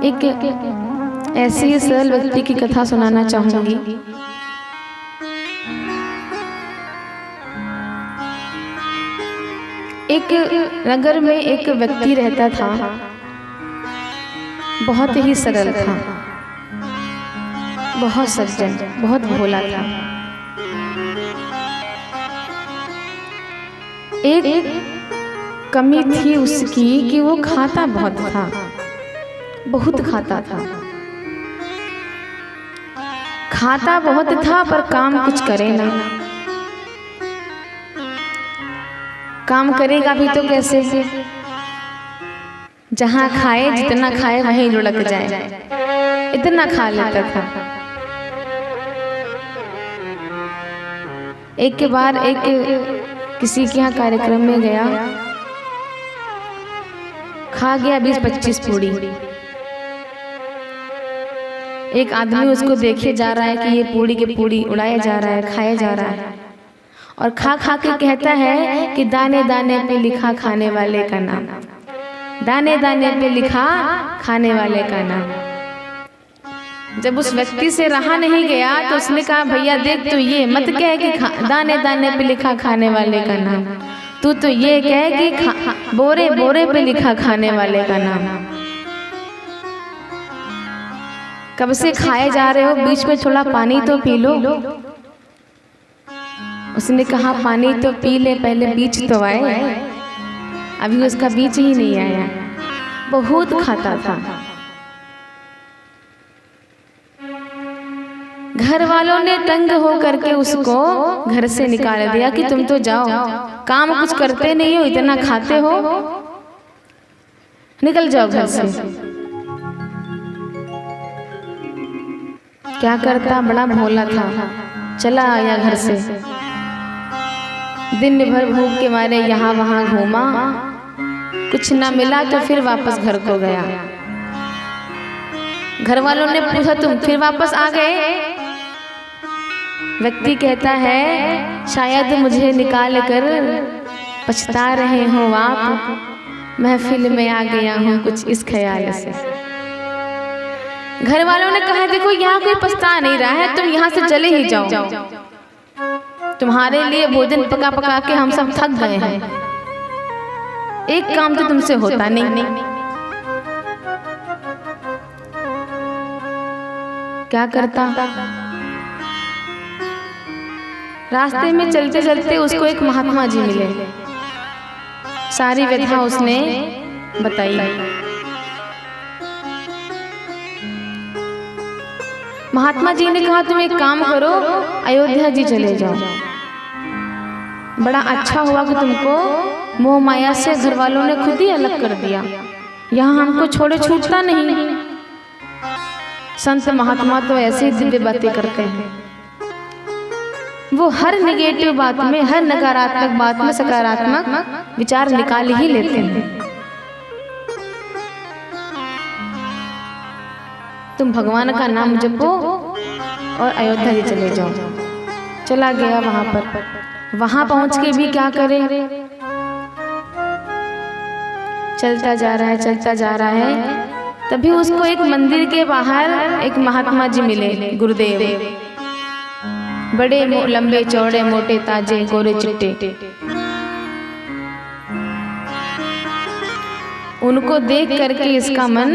एक ऐसे ही सरल व्यक्ति की कथा सुनाना चाहूंगी। एक नगर में एक व्यक्ति रहता था, बहुत ही सरल था, बहुत सज्जन, बहुत भोला था। एक कमी थी उसकी कि वो खाता बहुत था, बहुत खाता था। खाता बहुत था पर काम कुछ करे ना। काम करेगा भी तो कैसे? जहाँ खाए, जितना खाए वहीं लुढ़क जाए, इतना खा लेता था। एक के बाद एक किसी के यहाँ कार्यक्रम में गया, खा गया 20-25 पूड़ी। एक आदमी उसको देखे जा रहा है कि ये पूड़ी के पूड़ी उड़ाया जा रहा है, खाया जा रहा है, और खा खा के कहता है कि दाने दाने पे लिखा खाने वाले का नाम, दाने दाने पे लिखा खाने वाले का नाम। जब उस व्यक्ति से रहा नहीं गया तो उसने कहा, भैया देख, तू ये मत कह कि दाने दाने पे लिखा खाने वाले का नाम, तू तो ये कह कि बोरे बोरे पे लिखा खाने वाले का नाम। कब से खाए जा रहे हो, बीच में थोड़ा पानी तो पी लो। उसने कहा, पानी तो पी ले, पहले बीज तो आए। अभी उसका बीज ही नहीं आया। बहुत खाता था। घर वालों ने तंग हो करके उसको घर से निकाल दिया कि तुम तो जाओ, काम कुछ करते नहीं हो, इतना खाते हो, निकल जाओ घर से। क्या करता, बड़ा भोला था, चला आया घर से। दिन भर भूख के मारे यहाँ वहाँ घूमा, कुछ ना मिला तो फिर वापस घर को गया। घर वालों ने पूछा, तुम फिर वापस आ गए? व्यक्ति कहता है, शायद मुझे निकाल कर पछता रहे हो आप, महफिल में आ गया हूँ कुछ इस ख्याल से। घर वालों ने कहा, देखो यहाँ कोई पछता नहीं रहा है, तुम यहाँ से चले ही जाओ, तुम्हारे लिए भोजन पका पका के हम सब थक गए हैं, एक काम तो तुमसे होता नहीं। क्या करता? रास्ते में चलते चलते उसको एक महात्मा जी मिले। सारी व्यथा उसने बताई। महात्मा जी ने कहा, तुम एक काम करो, अयोध्या जी चले जाओ। बड़ा अच्छा हुआ कि तुमको मोह माया से घर वालों ने खुद ही अलग कर दिया, यहाँ हमको छोड़े छूटता नहीं। संत महात्मा तो ऐसे ही दिव्य बातें करते हैं, वो हर नेगेटिव बात में, हर नकारात्मक बात में सकारात्मक विचार निकाल ही लेते हैं। तुम भगवान का नाम जपो और अयोध्या जी चले जाओ। चला गया वहां पर। वहां पहुंच के भी क्या करे, चलता जा रहा है, चलता जा रहा है। तभी उसको एक मंदिर के बाहर एक महात्मा जी मिले, गुरुदेव। बड़े लंबे चौड़े, मोटे ताजे, गोरे चिट्टे। उनको देख करके इसका मन,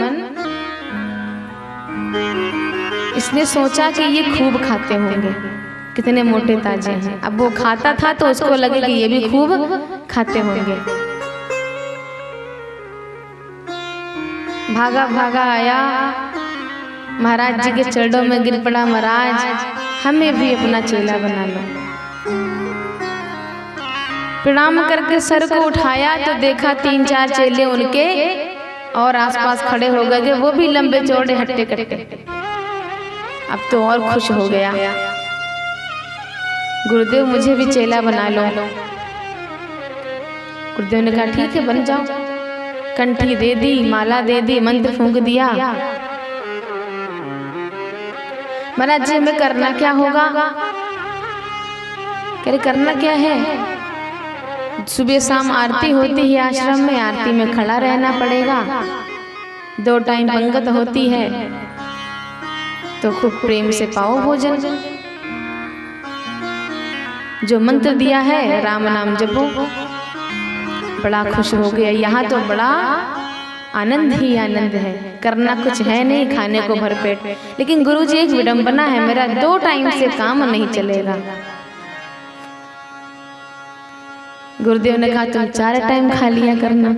इसने सोचा कि ये खूब खाते होंगे, कितने मोटे ताजे हैं। अब वो खाता था तो उसको लगे कि ये भी खूब खाते होंगे। भागा भागा आया, महाराज जी के चरणों में गिर पड़ा, महाराज हमें भी अपना चेला बना लो। प्रणाम करके सर को उठाया तो देखा 3-4 चेले उनके और आसपास खड़े हो गए, वो भी लंबे चौड़े हट्टे कट्टे। अब तो और खुश हो गया, गुरुदेव मुझे भी चेला बना लो। गुरुदेव ने कहा, ठीक है बन जाओ। कंठी दे दी, माला दे दी, मंत्र फूंक दिया। महाराज जी हमें करना क्या होगा? कह रहे करना क्या है? सुबह शाम आरती होती है, आश्रम में आरती में खड़ा रहना पड़ेगा। 2 टाइम पंगत होती है तो खूब प्रेम से पाओ भोजन। जो मंत्र दिया है राम नाम जपो। बड़ा खुश हो गया। यहाँ तो बड़ा आनंद ही आनंद है, करना कुछ है नहीं, खाने को भरपेट। लेकिन गुरुजी एक विडंबना है, मेरा 2 टाइम से काम नहीं चलेगा। गुरुदेव ने कहा तुम 4 टाइम खा लिया करना।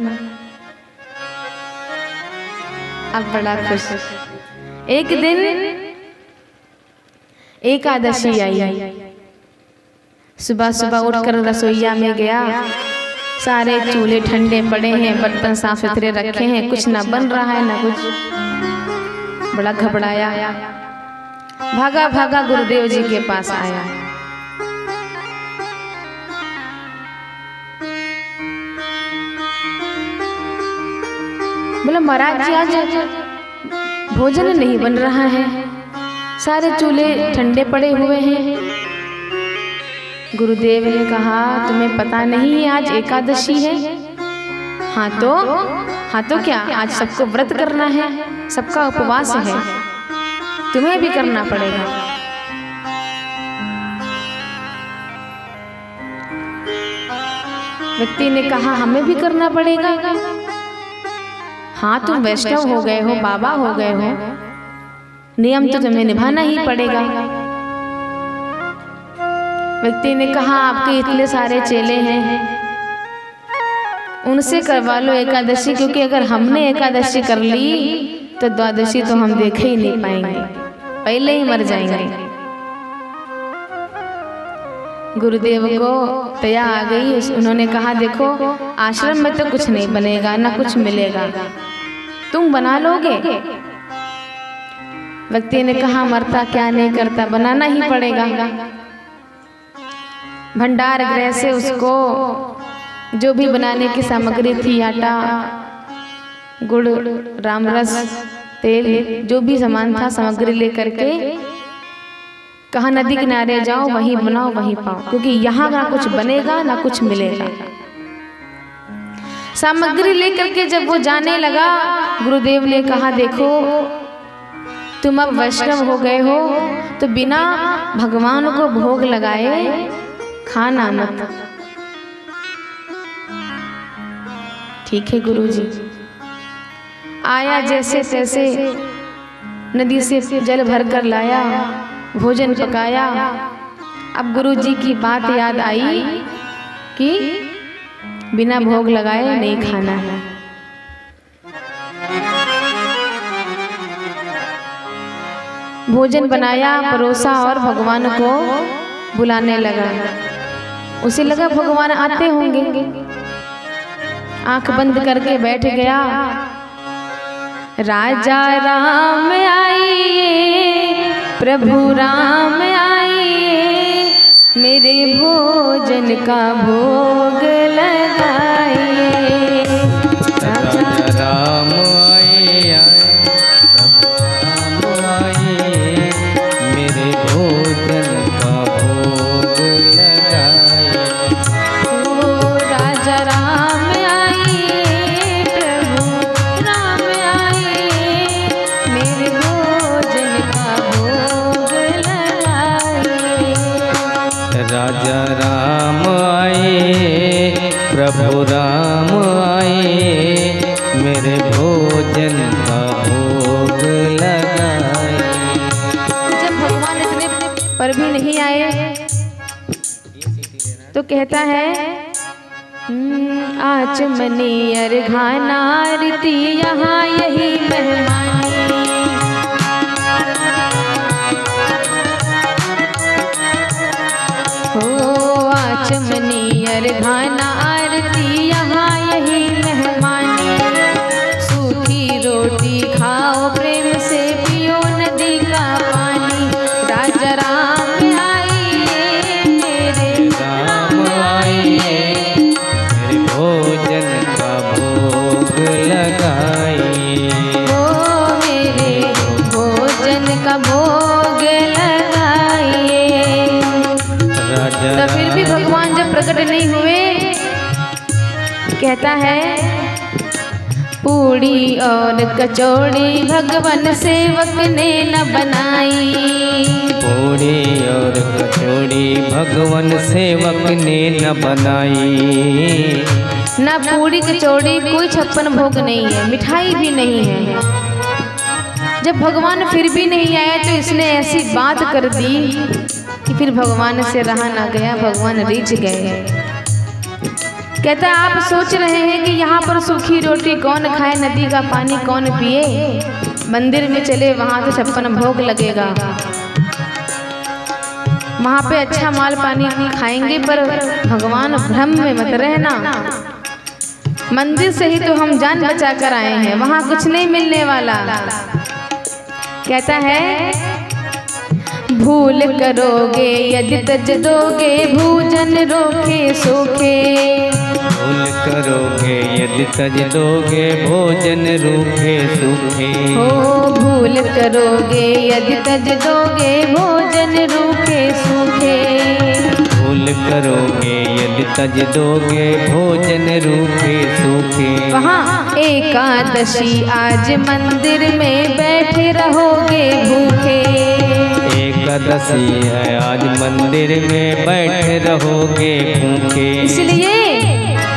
अब बड़ा खुश। एक दिन एकादशी आई। सुबह सुबह उठकर रसोईया में गया। सारे चूल्हे ठंडे पड़े हैं, बर्तन साफ सुथरे रखे हैं, कुछ ना बन रहा है ना कुछ। बड़ा घबराया, भागा भागा गुरुदेव जी के पास आया। बोला महाराज जी आज भोजन नहीं बन रहा है, सारे चूल्हे ठंडे पड़े हुए हैं। गुरुदेव ने कहा तुम्हें पता नहीं है आज एकादशी है? हाँ तो क्या, आज सबको व्रत करना है, सबका उपवास है, तुम्हें भी करना पड़ेगा। व्यक्ति ने कहा हमें भी करना पड़ेगा। हाँ तुम वैष्णव हो गए हो, बाबा हो गए हो, नियम तो तुम्हें निभाना ही पड़ेगा। व्यक्ति ने कहा आपके इतने सारे चेले हैं, उनसे करवा लो एकादशी, क्योंकि अगर हमने एकादशी कर ली तो द्वादशी तो हम देख ही नहीं पाएंगे, पहले ही मर जाएंगे। गुरुदेव को दया आ गई। उन्होंने कहा देखो आश्रम में तो कुछ नहीं बनेगा, ना कुछ मिलेगा, तुम बना लोगे? व्यक्ति ने कहा मरता क्या नहीं करता, बनाना ही पड़ेगा। भंडार गृह से उसको जो भी बनाने की सामग्री थी, आटा, गुड़, रामरस, तेल, जो भी सामान था सामग्री लेकर के कहा नदी किनारे जाओ, वहीं बनाओ वहीं पाओ, क्योंकि यहाँ ना कुछ बनेगा ना कुछ मिलेगा। सामग्री लेकर के जब वो जाने लगा, गुरुदेव ने कहा देखो तुम अब वैष्णव हो गए हो तो बिना भगवान को भोग लगाए खाना मत। ठीक है गुरुजी। आया जैसे तैसे नदी से जल भर कर लाया, भोजन पकाया। अब गुरुजी की बात याद आई कि बिना भोग लगाए नहीं खाना है। भोजन बनाया, परोसा और भगवान को बुलाने लगा। उसे लगा भगवान आते होंगे, आंख बंद करके बैठ गया। राजा राम आइए, प्रभु राम आइए, मेरे भोजन का भोग लगाइए। राजा राम आइए, प्रभु राम आइए, मेरे भोजन का भोग लगाइए। ओ राजा राम आइए, प्रभु राम आइए, मेरे भोजन का भोग लगाइए। राजा राम आइए, प्रभु राम आइए, मेरे भोजन का भोग लगाइए। जब भगवान इतने पर भी नहीं आए तो कहता है आचमनी अर्घाना रीति यहाँ यही मेहमानी। हो आचमनी अर्घाना आरती यहाँ यही मेहमानी। सूखी रोटी खाओ, प्रेम से पियो नदी का पानी। राजा राम आइए, मेरे राम आइए, मेरे भोजन का भोग लगाइए। ओ मेरे भोजन का भोग लगाइए। तो फिर भी भगवान जब प्रकट नहीं हुए, कहता है पूड़ी और कचौड़ी भगवान सेवक ने न बनाई। पूड़ी और कचौड़ी भगवान सेवक ने न बनाई। ना पूड़ी कचौड़ी कोई 56 भोग नहीं है, मिठाई भी नहीं है। जब भगवान फिर भी नहीं आया तो इसने ऐसी बात कर दी कि फिर भगवान से रहा ना गया, भगवान रीझ गए। कहता है आप सोच रहे हैं कि यहाँ पर सूखी रोटी कौन खाए, नदी का पानी कौन पिए, मंदिर में चले वहाँ तो 56 भोग लगेगा, वहाँ पे अच्छा माल पानी खाएंगे। पर भगवान भ्रम में मत रहना, मंदिर से ही तो हम जान बचा कर आए हैं, वहाँ कुछ नहीं मिलने वाला। कहता है भूल करोगे यदि तज दोगे भोजन रोके सोखे। भूल करोगे यदि तज दोगे भोजन रूखे सूखे। हो भूल करोगे यदि तज दोगे भोजन रूखे सूखे। भूल करोगे यदि तज दोगे भोजन रूखे सूखे। वहाँ एकादशी आज मंदिर में बैठे रहोगे भूखे। एकादशी है आज मंदिर में बैठे रहोगे भूखे। इसलिए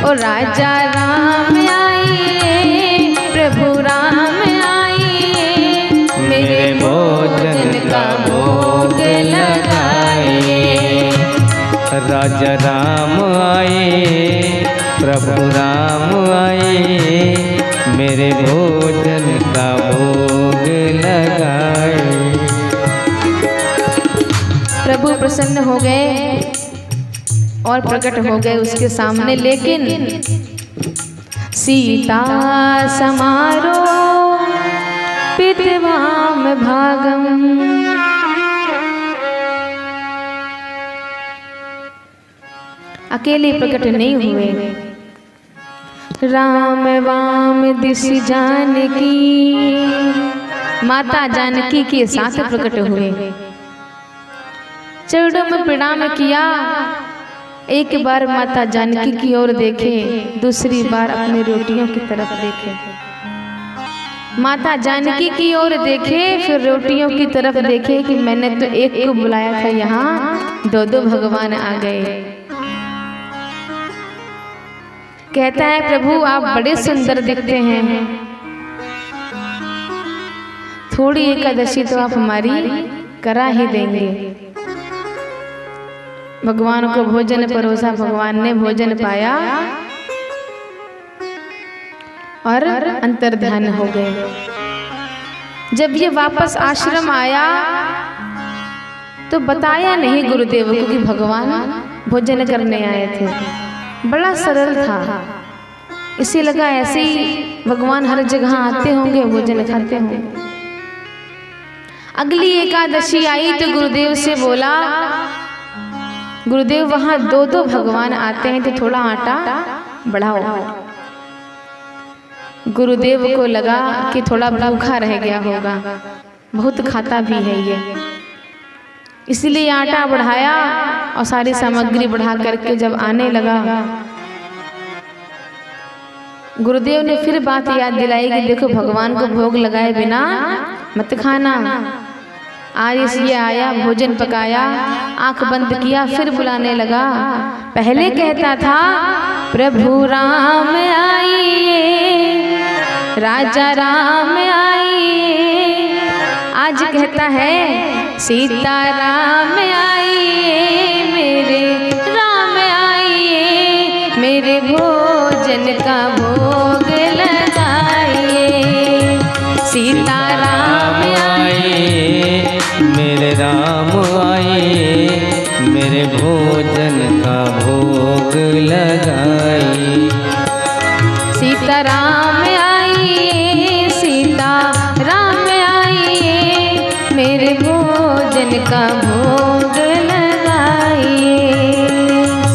ओ राजा राम आइए, प्रभु राम आइए, मेरे भोजन का भोग लगाइए। राजा राम आए, प्रभु राम आए, मेरे भोजन का भोग लगाए। प्रभु प्रसन्न हो गए और प्रकट हो गए उसके सामने, लेकिन सीता समारो पितवाम भागम। अकेले प्रकट नहीं हुए, राम वाम दिश जानकी, माता जानकी के साथ प्रकट हुए। चरणों में प्रणाम किया, एक बार माता जानकी की ओर देखे, दूसरी बार अपनी रोटियों की तरफ देखे। माता जानकी की ओर देखे, फिर रोटियों की तरफ देखे कि मैंने तो एक को बुलाया था, यहाँ दो दो भगवान आ गए। कहता है प्रभु आप बड़े सुंदर दिखते हैं, थोड़ी एकादशी तो आप हमारी करा ही देंगे। भगवान को भोजन परोसा, भगवान ने भोजन पाया और अंतर्ध्यान हो गए। जब ये वापस आश्रम आया तो बताया नहीं गुरुदेव को कि भगवान भोजन करने आए थे। बड़ा सरल था, इसे लगा ऐसे ही भगवान हर जगह आते होंगे, भोजन खाते होंगे। अगली एकादशी आई तो गुरुदेव से बोला, गुरुदेव वहाँ दो दो भगवान आते हैं तो थोड़ा आटा बढ़ाओ। गुरुदेव को लगा कि थोड़ा भूखा रह गया होगा, बहुत खाता भी है ये, इसलिए आटा बढ़ाया और सारी सामग्री बढ़ा करके जब आने लगा, गुरुदेव ने फिर बात याद दिलाई कि देखो भगवान को भोग लगाए बिना मत खाना। आज इसलिए आया, भोजन पकाया, आंख बंद किया, फिर बुलाने लगा। पहले कहता था प्रभु राम आइए, राजा राम आइए, आज कहता है सीता राम आइए, मेरे राम आइए, मेरे भोजन का भोग लगाइए। सीता राम आइए, मेरे राम आए, मेरे भोजन का भोग लगाए। सीता राम आइए, सीता राम आइए, मेरे भोजन का भोग लगाइए।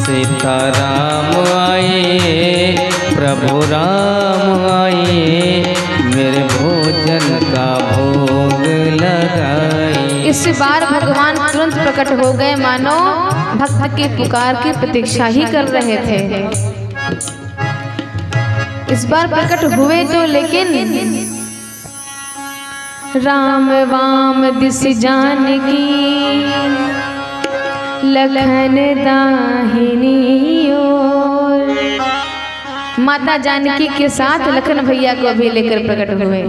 सीता राम आए, प्रभु राम आए, मेरे भोजन का भोग लगाए। इस बार भगवान तुरंत प्रकट हो गए, मानो भक्त की पुकार की प्रतीक्षा ही कर रहे थे। इस बार प्रकट हुए तो लेकिन राम वाम दिस जानकी लखन दाहिनी ओर। माता जानकी के साथ लखन भैया को भी लेकर प्रकट हुए।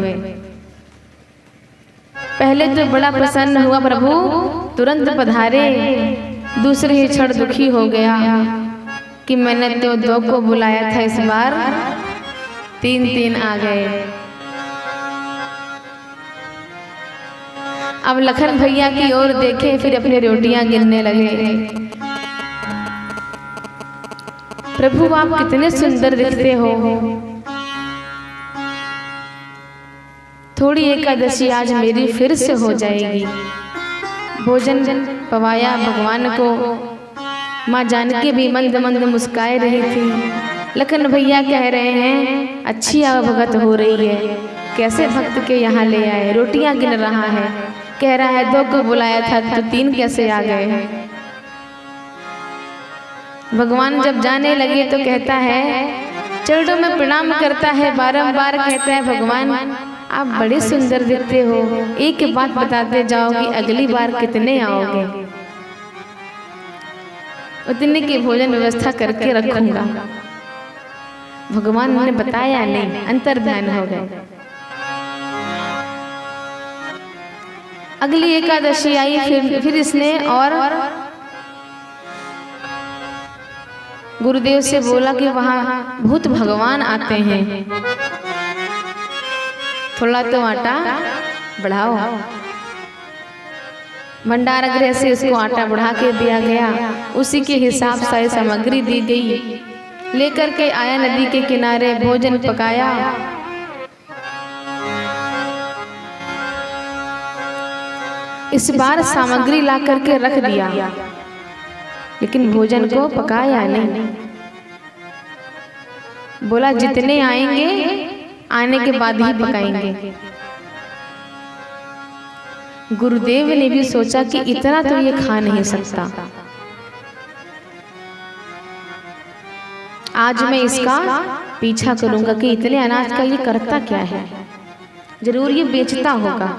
पहले तो बड़ा प्रसन्न हुआ प्रभु, तुरंत पधारे। दूसरे ही क्षण दुखी हो गया कि मैंने तो 2 को बुलाया था, इस बार 3 आ गए। अब लखन भैया की ओर देखे, फिर अपनी रोटियां गिनने लगे। प्रभु आप कितने सुंदर दिखते हो। थोड़ी एकादशी आज मेरी फिर से हो जाएगी। भोजन पवाया भगवान को। माँ जानकी भी मंद मंद मुस्काए रही थी। लखन भैया कह रहे हैं अच्छी आवभगत हो रही है, कैसे भक्त के यहाँ ले आए। रोटियां गिन रहा है, कह रहा है 2 को बुलाया था तो 3 कैसे आ गए। भगवान जब जाने लगे तो कहता है, चरणों में प्रणाम करता है, बारंबार कहता है भगवान आप बड़े सुंदर दिखते हो, एक बात बताते जाओ कि अगली बार कितने आओगे, उतने की भोजन व्यवस्था करके रखूंगा। भगवान ने बताया नहीं, अंतर्ध्यान हो गए। अगली एकादशी आई, फिर इसने और गुरुदेव से बोला कि वहां भूत भगवान आते हैं, थोड़ा तो आटा बढ़ाओ। भंडार गृह से उसको आटा बढ़ा के दिया गया। उसी के हिसाब से सामग्री दी गई। लेकर के आया नदी के किनारे, भोजन पकाया। इस बार सामग्री ला करके रख दिया, लेकिन भोजन को पकाया नहीं। बोला जितने आएंगे आने के बाद ही पकाएंगे। गुरुदेव ने भी सोचा कि इतना तो ये खा नहीं सकता, आज मैं इसका पीछा करूंगा कि इतने अनाज का ये करता क्या है, जरूर ये बेचता होगा।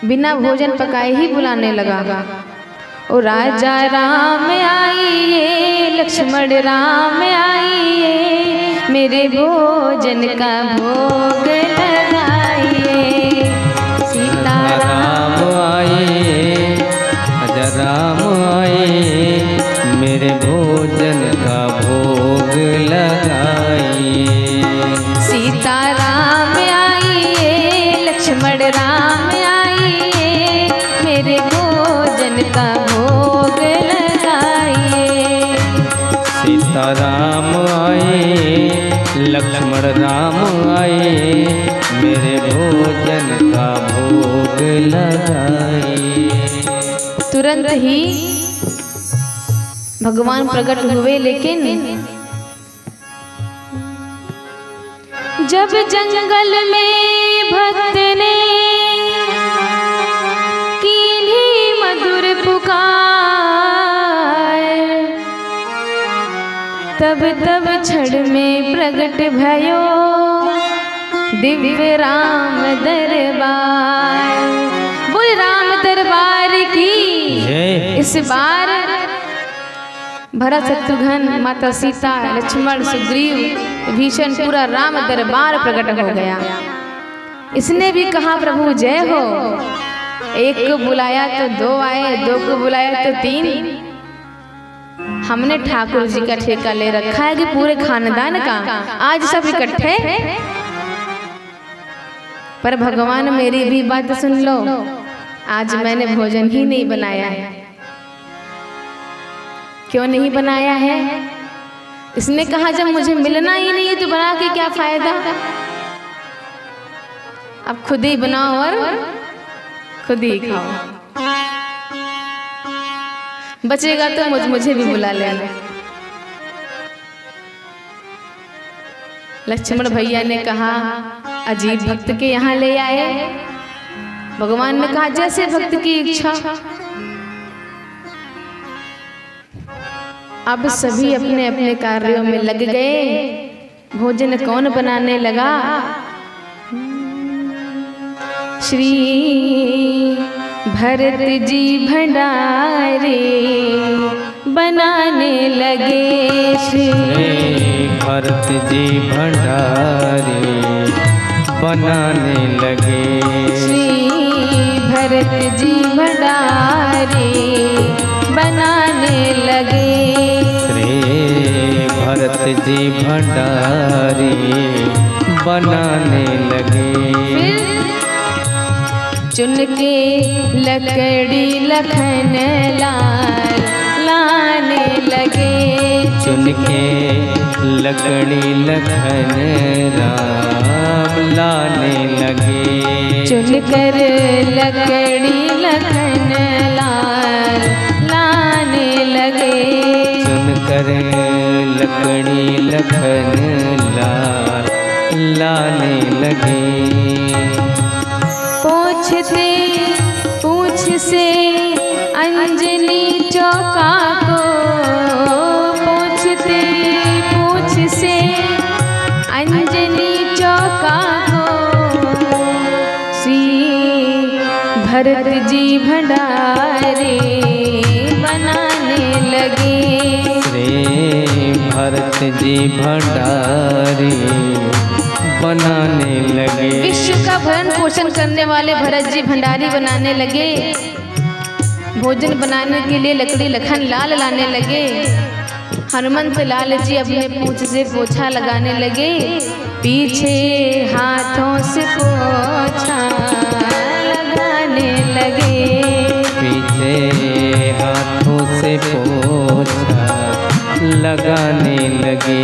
बिना भोजन पकाए ही बुलाने लगा। ओ राजा राम आइए, लक्ष्मण राम आइए, मेरे भोजन का भोग लगाइए। सीता राम आइए, राजा राम आइए, मेरे भोजन का भोग लगाइए। सीता राम आइए, लक्ष्मण राम आइए, मेरे भोजन का भोग लगाइए। सीता राम आए, लक्ष्मण राम आए, मेरे भोजन का भोग लगाइए। तुरंत ही भगवान प्रकट हुए, लेकिन जब जंगल में भक्त ने कीन्ही मधुर पुकार, तब तब क्षण में प्रकट भयो दिव्य राम दरबार। बोल राम दरबार की जय। इस बार भरत शत्रुघ्न, माता सीता, लक्ष्मण, सुग्रीव, भीषण, पूरा राम दरबार प्रकट हो गया। इसने भी कहा प्रभु जय हो। 1 को बुलाया तो 2 आए, 2 को बुलाया तो 3। हमने ठाकुर जी का ठेका ले रखा है कि पूरे खानदान का आज सब इकट्ठे। पर भगवान मेरी भी बात सुन लो, आज मैंने भोजन ही नहीं बनाया है। क्यों नहीं बनाया है? इसने कहा जब मुझे मिलना ही नहीं है तो बना के क्या फायदा। अब खुद ही बनाओ और खुद ही खाओ, बचेगा तो मुझे भी बुला लेना। लक्ष्मण भैया ने कहा अजीब भक्त के यहाँ ले आए। भगवान ने कहा जैसे भक्त की इच्छा। अब सभी अपने अपने कार्यों में लग गए। भोजन कौन बनाने लगा? श्री भरत जी भंडारे बनाने लगे। श्री भरत जी भंडारे बनाने लगे। श्री भरत जी भंडारे बनाने लगे। श्री भरत जी भंडारे बनाने लगे। चुन के लकड़ी लखन लाल लाने लगे। चुन के लकड़ी लखन राम लाने लगे। चुन कर लकड़ी लखन लाल लाने लगे। चुन कर लकड़ी लखन लाल लाने लगे। पूछते पूछ से अंजनी चौका को, पूछते पूछ से अंजनी चौका को। श्री भरत जी भंडारे बनाने लगे। श्री भरत जी भंडारे बनाने लगे। विश्व का भरण पोषण करने वाले भरत जी भंडारी बनाने लगे। भोजन बनाने के लिए लकड़ी लखन लाल लाने लगे। हनुमंत लाल जी अपने पूंछ से पोछा लगाने लगे। पीछे हाथों से पोछा लगाने लगे। पीछे हाथों से पोछा लगाने लगे।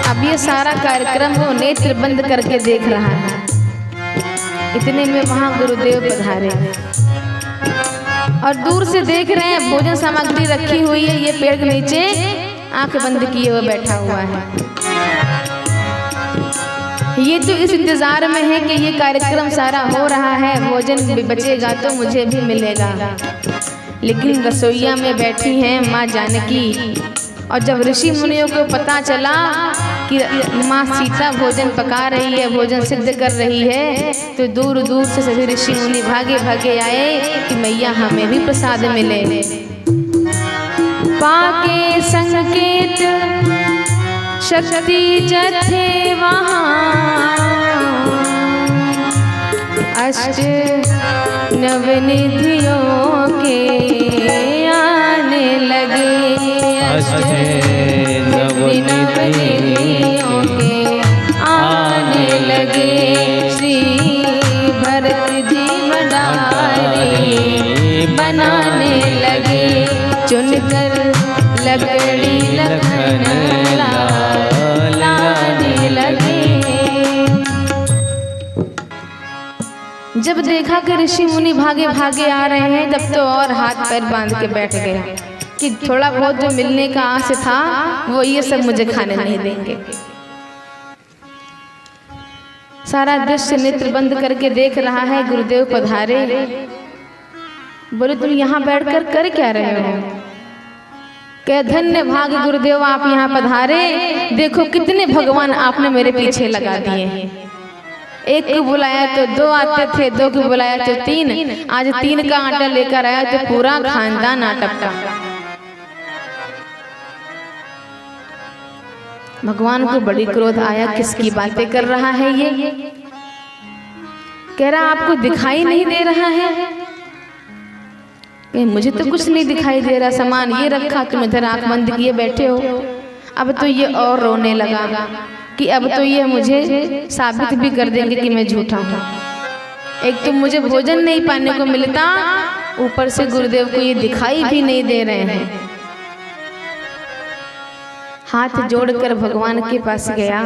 अब ये सारा कार्यक्रम वो नेत्र बंद करके देख रहा है। इतने में वहाँ गुरुदेव पधारे और दूर से देख रहे हैं भोजन सामग्री रखी हुई है। ये पेड़ के नीचे आंख बंद किए हुए बैठा हुआ है। ये तो इस इंतजार में है कि ये कार्यक्रम सारा हो रहा है, भोजन भी बचेगा तो मुझे भी मिलेगा। लेकिन रसोईया में बैठी हैं माँ जानकी। और जब ऋषि मुनियों को पता चला कि माँ सीता भोजन पका रही है, भोजन सिद्ध कर रही है, तो दूर दूर से सभी ऋषि मुनि भागे भागे आए कि मैया हमें भी प्रसाद मिले। पाके संकेत शक्ति जथे वहाँ, अष्ट नवनिधियों के आने लगे। अष्ट नवनिधियों के आने लगे। श्री भरत जी भंडारे बनाने लगे। चुनकर लकड़ी लखन लाल लाने लगे। जब देखा कि ऋषि मुनि भागे भागे आ रहे हैं, तब तो और हाथ पैर बांध के बैठ गया कि थोड़ा बहुत जो मिलने का आस था वो ये सब मुझे खाने नहीं देंगे। सारा दृश्य नेत्र बंद करके देख रहा है। गुरुदेव पधारे। बोले तुम यहाँ बैठकर कर क्या रहे हो? कह धन्य भाग गुरुदेव आप यहाँ पधारे। देखो कितने भगवान आपने मेरे पीछे लगा दिए। एक को बुलाया तो दो आते थे, दो को बुलाया तो तीन, आज 3 का आटा लेकर आया तो पूरा खानदान आटा का। भगवान को बड़ी क्रोध आया, किसकी बातें कर रहा है ये? कह रहा आपको दिखाई नहीं दे रहा है? मुझे तो कुछ नहीं दिखाई दे रहा। सामान ये रखा, तुम इधर आंख बंद किए बैठे हो। अब तो ये और रोने लगा कि अब तो ये मुझे साबित भी कर देंगे कि मैं झूठा हूँ। एक तो मुझे भोजन नहीं पाने को मिलता, ऊपर से गुरुदेव को ये दिखाई भी नहीं दे रहे हैं। हाथ जोड़कर भगवान के पास गया।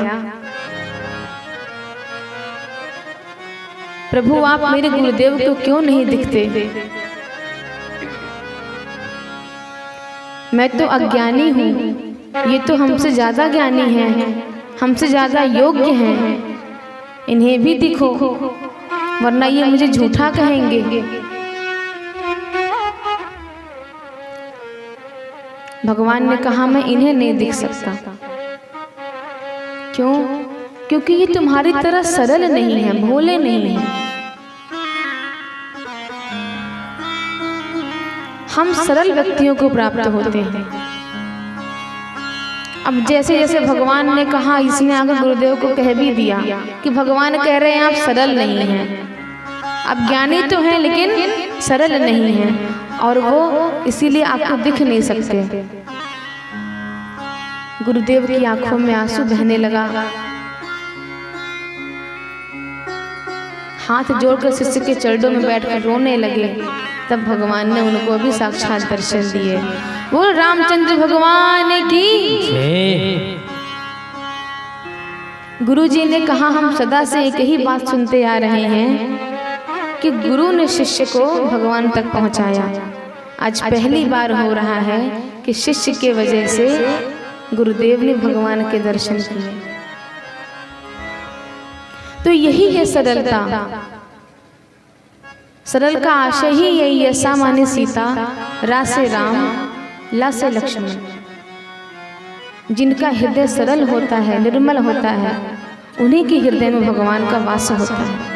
प्रभु आप मेरे गुरुदेव को क्यों नहीं दिखते? मैं तो अज्ञानी हूँ, ये तो हमसे ज्यादा ज्ञानी हैं, हमसे ज्यादा योग्य हैं। इन्हें भी दिखो, वरना ये मुझे झूठा कहेंगे। भगवान ने कहा मैं इन्हें नहीं दिख सकता। क्यों? क्योंकि ये तुम्हारी तरह सरल नहीं है, भोले नहीं है। हम सरल व्यक्तियों को प्राप्त होते हैं। अब जैसे जैसे भगवान ने कहा, इसने आकर गुरुदेव को कह भी दिया कि भगवान कह रहे हैं आप सरल नहीं हैं, आप ज्ञानी तो हैं लेकिन सरल नहीं हैं, और वो इसीलिए आपको दिख नहीं सकते। गुरुदेव की आंखों में आंसू बहने लगा। हाथ जोड़कर शिष्य के चरणों में बैठकर रोने लगे। तब भगवान ने उनको भी साक्षात दर्शन दिए। बोल रामचंद्र भगवान की। गुरुजी ने कहा हम सदा से एक ही बात सुनते आ रहे हैं कि गुरु ने शिष्य को भगवान तक पहुंचाया। आज पहली बार हो रहा है कि शिष्य के वजह से गुरुदेव ने भगवान के दर्शन किए। तो यही है सरलता। सरल का आशय ही यही है, सा माने सीता, रा से राम, ला से लक्ष्मण। जिनका हृदय सरल होता है, निर्मल होता है, उन्हीं के हृदय में भगवान का वास होता है।